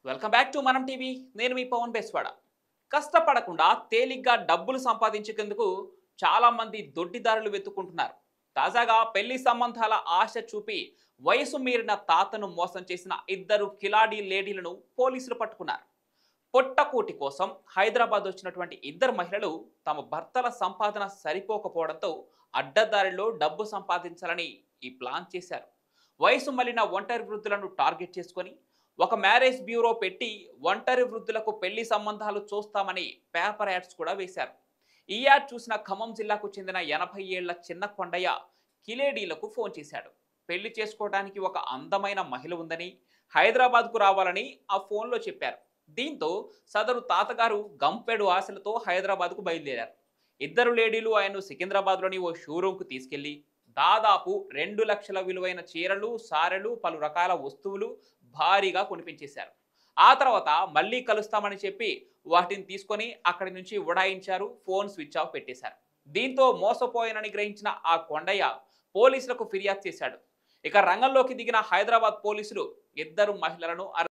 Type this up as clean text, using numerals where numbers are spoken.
Welcome back to మనం TV. నేను మీ పవన్ బెస్వాడ. కష్టపడకుండా తేలిగ్గా డబ్బులు సంపాదించేందుకు చాలా మంది దొడ్డిదారులు వెతుక్కుంటున్నారు. తాజాగా పెళ్లి సంబంధాల ఆశ చూపి వయసు మీరిన తాతను మోసం చేసిన ఇద్దరు కిలాడీ లేడీలను పోలీసులు పట్టుకున్నారు. పొట్టకూటి కోసం హైదరాబాద్ వచ్చినటువంటి ఇద్దరు మహిళలు తమ భర్తల సంపాదన సరిపోకపోవడంతో అడ్డదారిలో డబ్బు సంపాదించాలని ఈ ప్లాన్ చేశారు. వయసు మళ్ళిన ఒంటరి వృద్ధులను టార్గెట్ చేసుకొని ఒక మ్యారేజ్ బ్యూరో పెట్టి ఒంటరి వృద్ధులకు పెళ్లి సంబంధాలు చూస్తామని పేపర్ యాడ్స్ కూడా వేశారు. ఈ యాడ్ చూసిన ఖమ్మం జిల్లాకు చెందిన 80 ఏళ్ల చిన్న కొండయ్య కిలేడీలకు ఫోన్ చేశాడు. పెళ్లి చేసుకోవడానికి ఒక అందమైన మహిళ ఉందని, హైదరాబాద్కు రావాలని ఆ ఫోన్లో చెప్పారు. దీంతో సదరు తాతగారు గంపెడు ఆశలతో హైదరాబాద్కు బయలుదేరారు. ఇద్దరు లేడీలు ఆయన్ను సికింద్రాబాద్లోని ఓ షోరూంకు తీసుకెళ్లి దాదాపు 2 లక్షల విలువైన చీరలు, సారెలు, పలు రకాల వస్తువులు భారీగా కొనిపించేశారు. ఆ తర్వాత మళ్ళీ కలుస్తామని చెప్పి వాటిని తీసుకొని అక్కడి నుంచి ఉడాయించారు. ఫోన్ స్విచ్ ఆఫ్ పెట్టేశారు. దీంతో మోసపోయానని గ్రహించిన ఆ కొండయ్య పోలీసులకు ఫిర్యాదు చేశాడు. ఇక రంగంలోకి దిగిన హైదరాబాద్ పోలీసులు ఇద్దరు మహిళలను